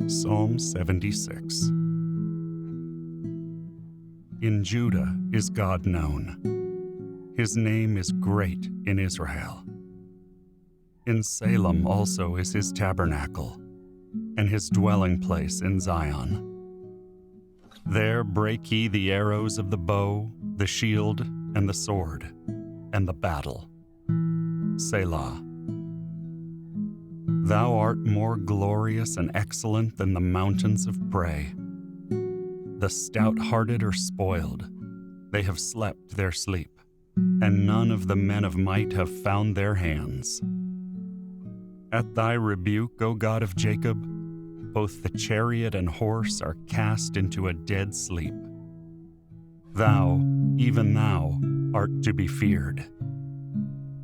Psalm 76. In Judah is God known. His name is great in Israel. In Salem also is his tabernacle, and his dwelling place in Zion. There break ye the arrows of the bow, the shield, and the sword, and the battle. Selah. Thou art more glorious and excellent than the mountains of prey. The stout-hearted are spoiled. They have slept their sleep, and none of the men of might have found their hands. At thy rebuke, O God of Jacob, both the chariot and horse are cast into a dead sleep. Thou, even thou, art to be feared.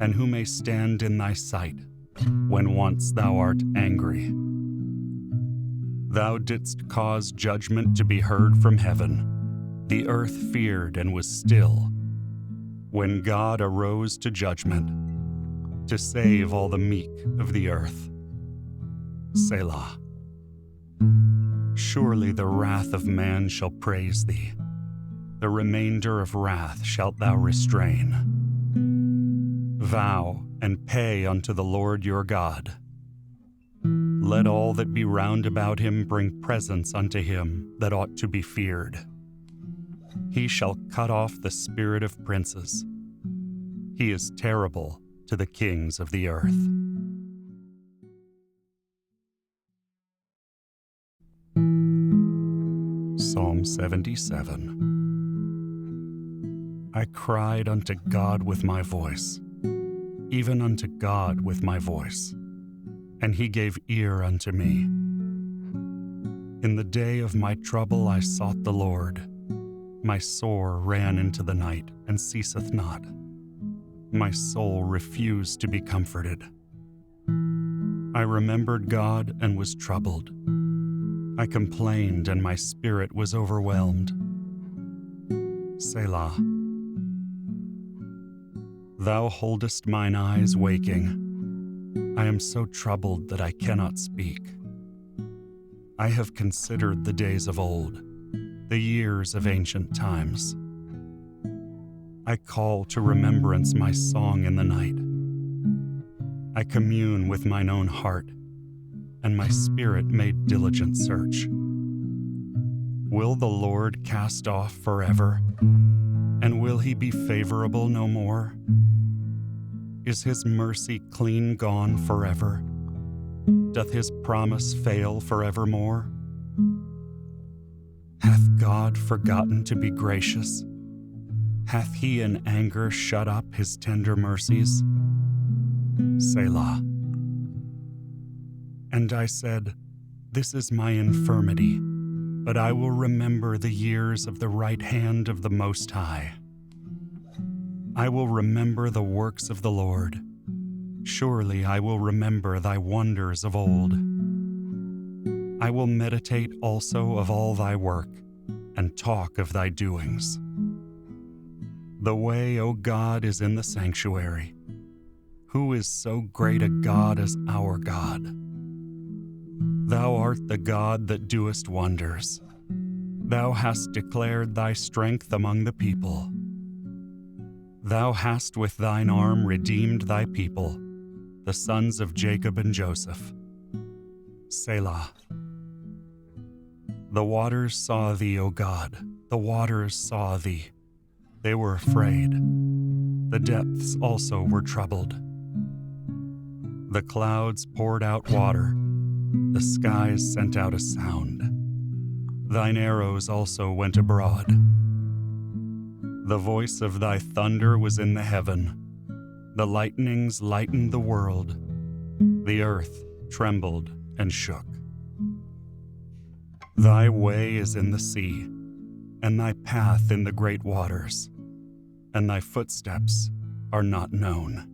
And who may stand in thy sight, when once thou art angry? Thou didst cause judgment to be heard from heaven. The earth feared and was still, when God arose to judgment, to save all the meek of the earth. Selah. Surely the wrath of man shall praise thee. The remainder of wrath shalt thou restrain. Vow and pay unto the Lord your God. Let all that be round about him bring presents unto him that ought to be feared. He shall cut off the spirit of princes. He is terrible to the kings of the earth. Psalm 77. I cried unto God with my voice, even unto God with my voice, and he gave ear unto me. In the day of my trouble I sought the Lord. My sore ran into the night and ceaseth not. My soul refused to be comforted. I remembered God and was troubled. I complained and my spirit was overwhelmed. Selah. Thou holdest mine eyes waking. I am so troubled that I cannot speak. I have considered the days of old, the years of ancient times. I call to remembrance my song in the night. I commune with mine own heart, and my spirit made diligent search. Will the Lord cast off forever? And will he be favorable no more? Is his mercy clean gone forever? Doth his promise fail forevermore? Hath God forgotten to be gracious? Hath he in anger shut up his tender mercies? Selah. And I said, This is my infirmity, but I will remember the years of the right hand of the Most High. I will remember the works of the Lord. Surely I will remember thy wonders of old. I will meditate also of all thy work, and talk of thy doings. The way, O God, is in the sanctuary. Who is so great a God as our God? Thou art the God that doest wonders. Thou hast declared thy strength among the people. Thou hast with thine arm redeemed thy people, the sons of Jacob and Joseph. Selah. The waters saw thee, O God, the waters saw thee. They were afraid. The depths also were troubled. The clouds poured out water. The skies sent out a sound. Thine arrows also went abroad. The voice of thy thunder was in the heaven. The lightnings lightened the world. The earth trembled and shook. Thy way is in the sea, and thy path in the great waters, and thy footsteps are not known.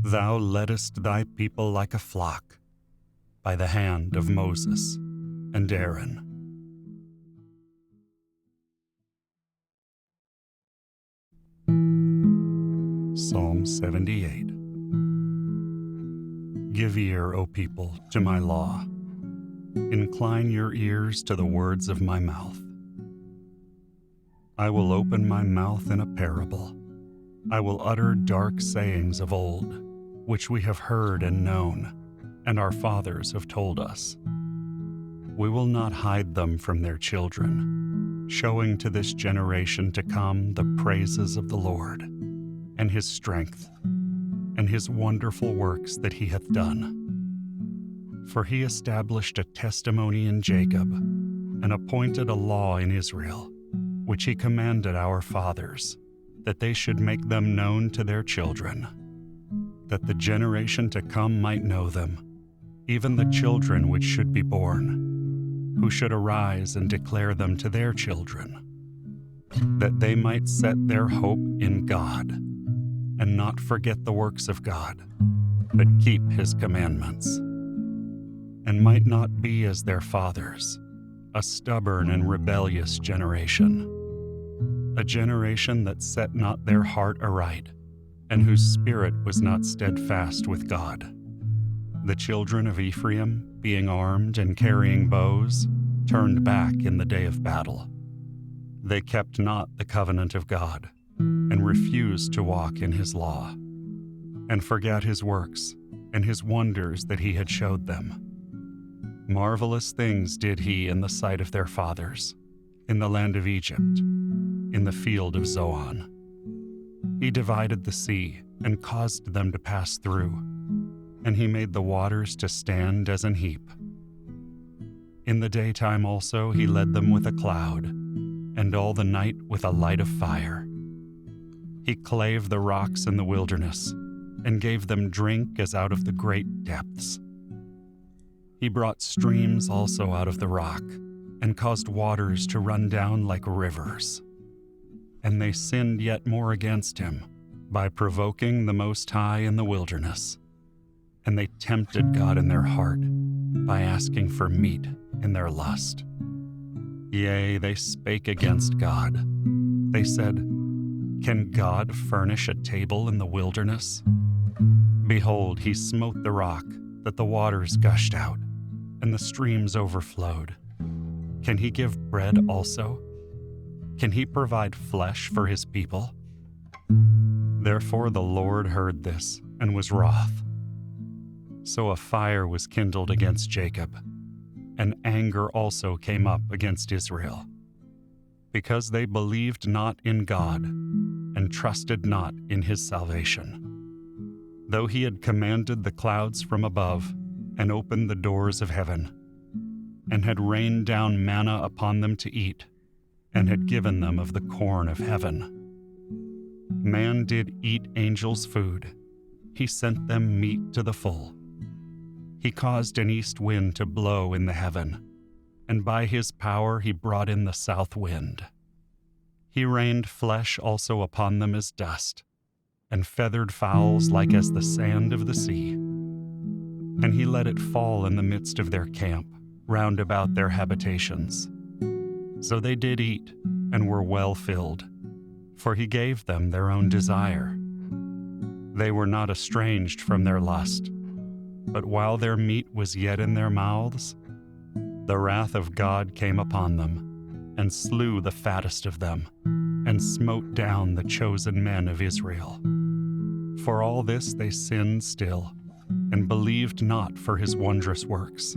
Thou leddest thy people like a flock, by the hand of Moses and Aaron. Psalm 78. Give ear, O people, to my law. incline your ears to the words of my mouth. I will open my mouth in a parable. I will utter dark sayings of old, which we have heard and known, and our fathers have told us. We will not hide them from their children, showing to this generation to come the praises of the Lord, and his strength, and his wonderful works that he hath done. For he established a testimony in Jacob, and appointed a law in Israel, which he commanded our fathers, that they should make them known to their children, that the generation to come might know them, even the children which should be born, who should arise and declare them to their children, that they might set their hope in God, and not forget the works of God, but keep his commandments, and might not be as their fathers, a stubborn and rebellious generation, a generation that set not their heart aright, and whose spirit was not steadfast with God. The children of Ephraim, being armed and carrying bows, turned back in the day of battle. They kept not the covenant of God, and refused to walk in his law, and forgot his works, and his wonders that he had showed them. Marvelous things did he in the sight of their fathers, in the land of Egypt, in the field of Zoan. He divided the sea, and caused them to pass through, and he made the waters to stand as an heap. In the daytime also he led them with a cloud, and all the night with a light of fire. He clave the rocks in the wilderness, and gave them drink as out of the great depths. He brought streams also out of the rock, and caused waters to run down like rivers. And they sinned yet more against him, by provoking the Most High in the wilderness. And they tempted God in their heart, by asking for meat in their lust. Yea, they spake against God. They said, Can God furnish a table in the wilderness? Behold, he smote the rock, that the waters gushed out, and the streams overflowed. Can he give bread also? Can he provide flesh for his people? Therefore the Lord heard this, and was wroth. So a fire was kindled against Jacob, and anger also came up against Israel, because they believed not in God, and trusted not in his salvation. Though he had commanded the clouds from above, and opened the doors of heaven, and had rained down manna upon them to eat, and had given them of the corn of heaven. Man did eat angels' food, he sent them meat to the full. He caused an east wind to blow in the heaven, and by his power he brought in the south wind. He rained flesh also upon them as dust, and feathered fowls like as the sand of the sea. And he let it fall in the midst of their camp, round about their habitations. So they did eat, and were well filled, for he gave them their own desire. They were not estranged from their lust, but while their meat was yet in their mouths, the wrath of God came upon them, and slew the fattest of them, and smote down the chosen men of Israel. For all this they sinned still, and believed not for his wondrous works.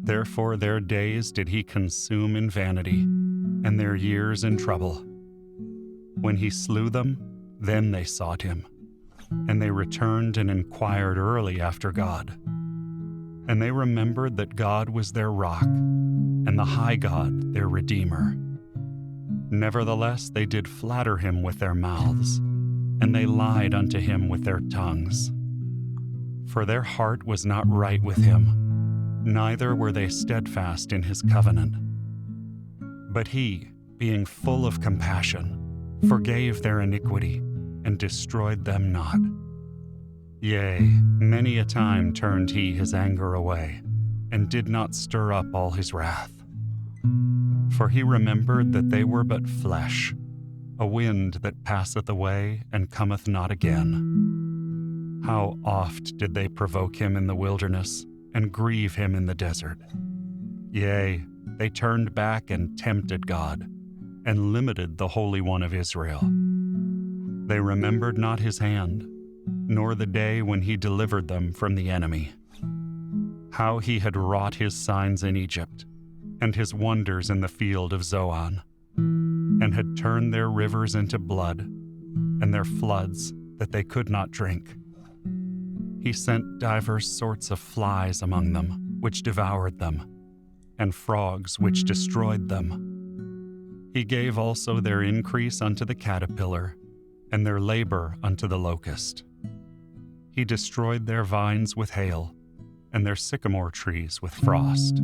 Therefore their days did he consume in vanity, and their years in trouble. When he slew them, then they sought him, and they returned and inquired early after God. And they remembered that God was their rock, and the high God their Redeemer. Nevertheless they did flatter him with their mouths, and they lied unto him with their tongues. For their heart was not right with him, neither were they steadfast in his covenant. But he, being full of compassion, forgave their iniquity, and destroyed them not. Yea, many a time turned he his anger away, and did not stir up all his wrath. For he remembered that they were but flesh, a wind that passeth away and cometh not again. How oft did they provoke him in the wilderness, and grieve him in the desert. Yea, they turned back and tempted God, and limited the Holy One of Israel. They remembered not his hand, nor the day when he delivered them from the enemy. How he had wrought his signs in Egypt, and his wonders in the field of Zoan, and had turned their rivers into blood, and their floods that they could not drink. He sent divers sorts of flies among them, which devoured them, and frogs which destroyed them. He gave also their increase unto the caterpillar, and their labor unto the locust. He destroyed their vines with hail, and their sycamore trees with frost.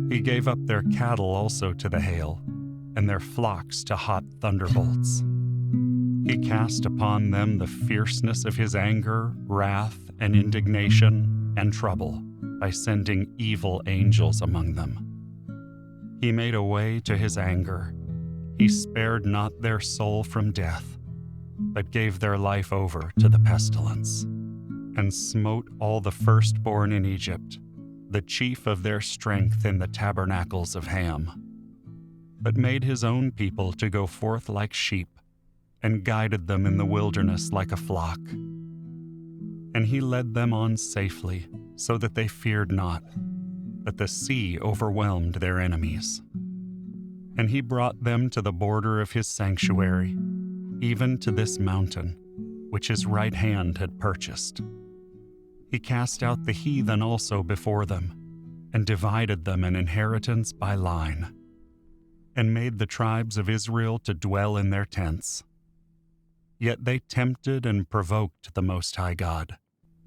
He gave up their cattle also to the hail, and their flocks to hot thunderbolts. He cast upon them the fierceness of his anger, wrath, and indignation, and trouble, by sending evil angels among them. He made a way to his anger. He spared not their soul from death, but gave their life over to the pestilence, and smote all the firstborn in Egypt, the chief of their strength in the tabernacles of Ham, but made his own people to go forth like sheep, and guided them in the wilderness like a flock. And he led them on safely, so that they feared not, but the sea overwhelmed their enemies. And he brought them to the border of his sanctuary, even to this mountain, which his right hand had purchased. He cast out the heathen also before them, and divided them an inheritance by line, and made the tribes of Israel to dwell in their tents. Yet they tempted and provoked the Most High God,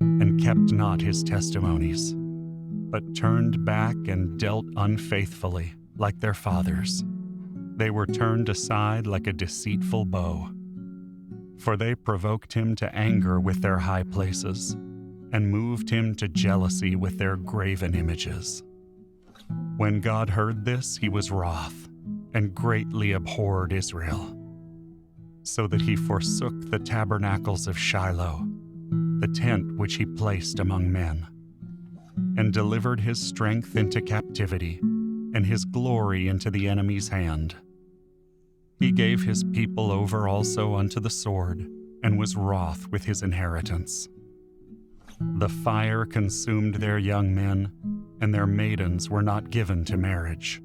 and kept not his testimonies, but turned back and dealt unfaithfully, like their fathers. They were turned aside like a deceitful bow. For they provoked him to anger with their high places, and moved him to jealousy with their graven images. When God heard this, he was wroth, and greatly abhorred Israel, so that he forsook the tabernacles of Shiloh, the tent which he placed among men, and delivered his strength into captivity, and his glory into the enemy's hand. He gave his people over also unto the sword, and was wroth with his inheritance. The fire consumed their young men, and their maidens were not given to marriage.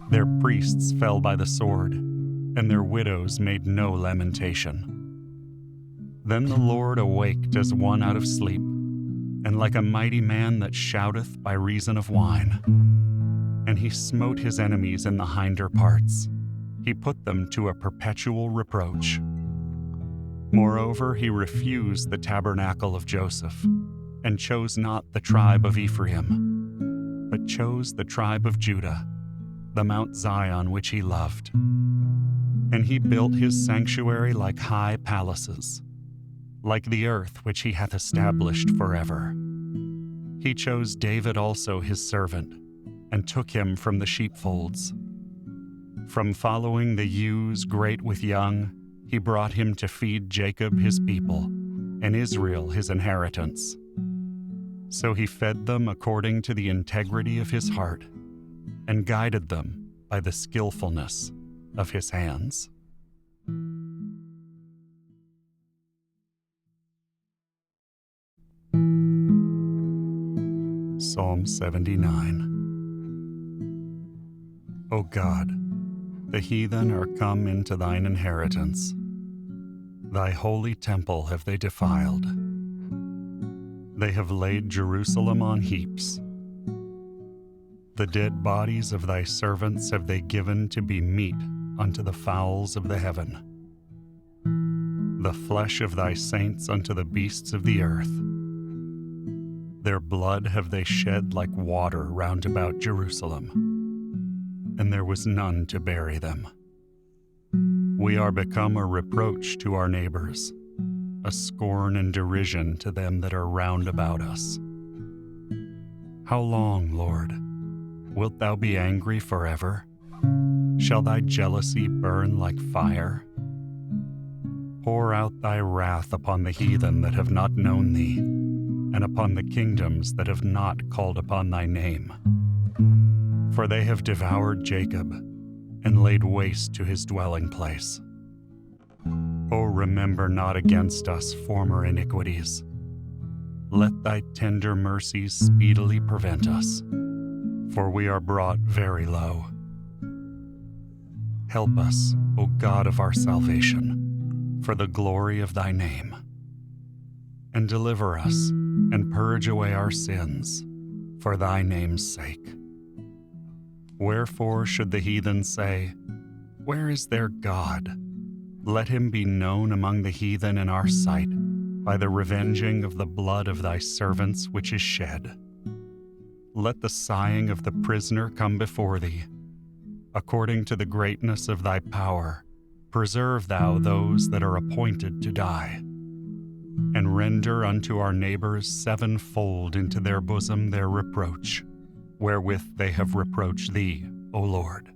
Their priests fell by the sword, and their widows made no lamentation. Then the Lord awaked as one out of sleep, and like a mighty man that shouteth by reason of wine. And he smote his enemies in the hinder parts. He put them to a perpetual reproach. Moreover, he refused the tabernacle of Joseph, and chose not the tribe of Ephraim, but chose the tribe of Judah, the Mount Zion which he loved. And he built his sanctuary like high palaces, like the earth which he hath established forever. He chose David also his servant, and took him from the sheepfolds. From following the ewes great with young, he brought him to feed Jacob his people, and Israel his inheritance. So he fed them according to the integrity of his heart, and guided them by the skillfulness of his hands. Psalm 79. O God, the heathen are come into thine inheritance. Thy holy temple have they defiled. They have laid Jerusalem on heaps. The dead bodies of thy servants have they given to be meat unto the fowls of the heaven. The flesh of thy saints unto the beasts of the earth. Their blood have they shed like water round about Jerusalem, and there was none to bury them. We are become a reproach to our neighbors, a scorn and derision to them that are round about us. How long, Lord? Wilt thou be angry forever? Shall thy jealousy burn like fire? Pour out thy wrath upon the heathen that have not known thee, and upon the kingdoms that have not called upon thy name. For they have devoured Jacob, and laid waste to his dwelling place. O remember not against us former iniquities. Let thy tender mercies speedily prevent us, for we are brought very low. Help us, O God of our salvation, for the glory of thy name. And deliver us, and purge away our sins, for thy name's sake. Wherefore should the heathen say, Where is their God? Let him be known among the heathen in our sight, by the revenging of the blood of thy servants which is shed. Let the sighing of the prisoner come before thee. According to the greatness of thy power, preserve thou those that are appointed to die. And render unto our neighbors sevenfold into their bosom their reproach, wherewith they have reproached thee, O Lord.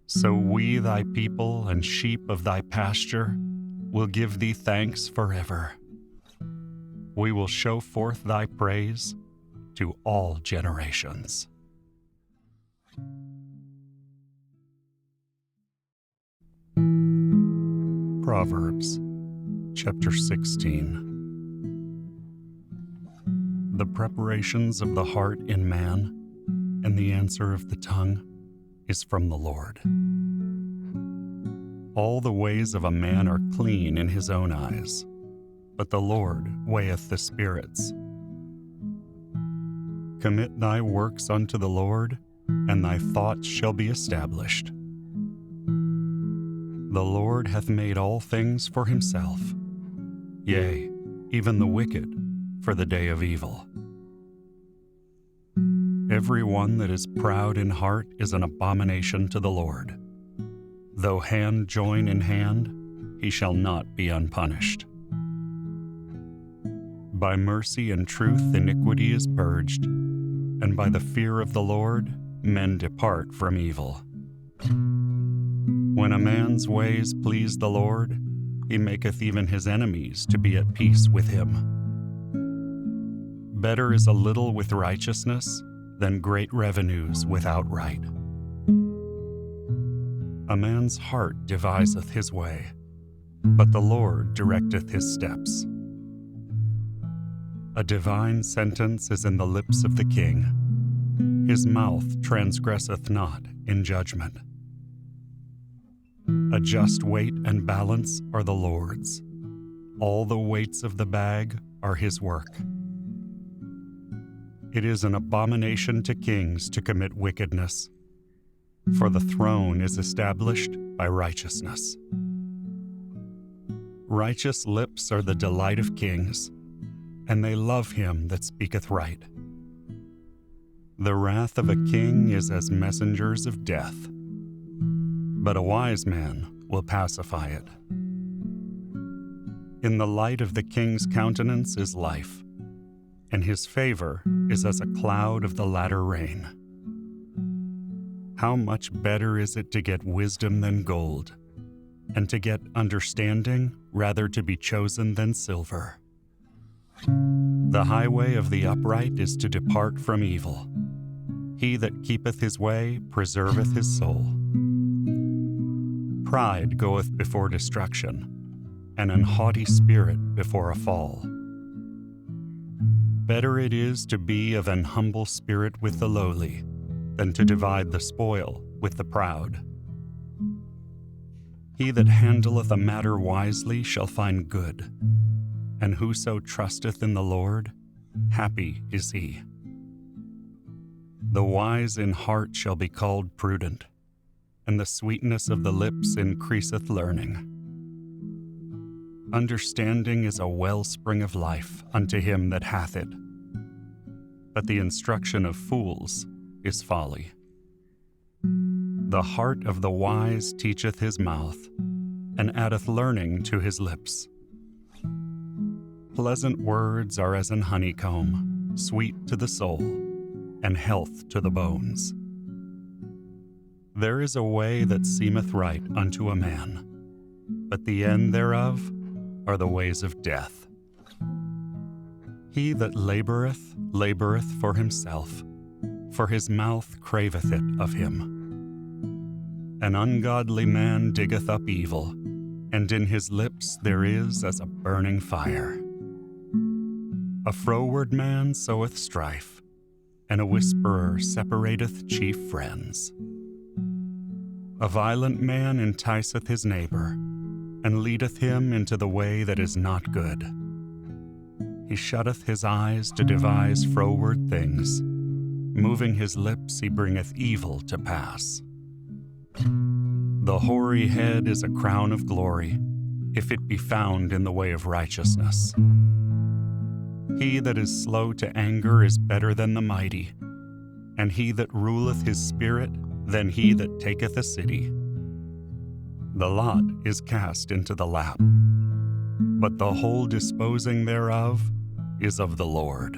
So we, thy people and sheep of thy pasture, will give thee thanks forever. We will show forth thy praise to all generations. Proverbs chapter 16. The preparations of the heart in man, and the answer of the tongue, is from the Lord. All the ways of a man are clean in his own eyes, but the Lord weigheth the spirits. Commit thy works unto the Lord, and thy thoughts shall be established. The Lord hath made all things for himself, yea, even the wicked for the day of evil. Every one that is proud in heart is an abomination to the Lord. Though hand join in hand, he shall not be unpunished. By mercy and truth iniquity is purged, and by the fear of the Lord men depart from evil. When a man's ways please the Lord, he maketh even his enemies to be at peace with him. Better is a little with righteousness than great revenues without right. A man's heart deviseth his way, but the Lord directeth his steps. A divine sentence is in the lips of the king. His mouth transgresseth not in judgment. A just weight and balance are the Lord's. All the weights of the bag are his work. It is an abomination to kings to commit wickedness, for the throne is established by righteousness. Righteous lips are the delight of kings, and they love him that speaketh right. The wrath of a king is as messengers of death, but a wise man will pacify it. In the light of the king's countenance is life, and his favor is as a cloud of the latter rain. How much better is it to get wisdom than gold, and to get understanding rather to be chosen than silver. The highway of the upright is to depart from evil. He that keepeth his way preserveth his soul. Pride goeth before destruction, and an haughty spirit before a fall. Better it is to be of an humble spirit with the lowly, than to divide the spoil with the proud. He that handleth a matter wisely shall find good, and whoso trusteth in the Lord, happy is he. The wise in heart shall be called prudent, and the sweetness of the lips increaseth learning. Understanding is a wellspring of life unto him that hath it, but the instruction of fools is folly. The heart of the wise teacheth his mouth, and addeth learning to his lips. Pleasant words are as an honeycomb, sweet to the soul, and health to the bones. There is a way that seemeth right unto a man, but the end thereof are the ways of death. He that laboureth, laboureth for himself, for his mouth craveth it of him. An ungodly man diggeth up evil, and in his lips there is as a burning fire. A froward man soweth strife, and a whisperer separateth chief friends. A violent man enticeth his neighbor, and leadeth him into the way that is not good. He shutteth his eyes to devise froward things. Moving his lips, he bringeth evil to pass. The hoary head is a crown of glory, if it be found in the way of righteousness. He that is slow to anger is better than the mighty, and he that ruleth his spirit than he that taketh a city. The lot is cast into the lap, but the whole disposing thereof is of the Lord.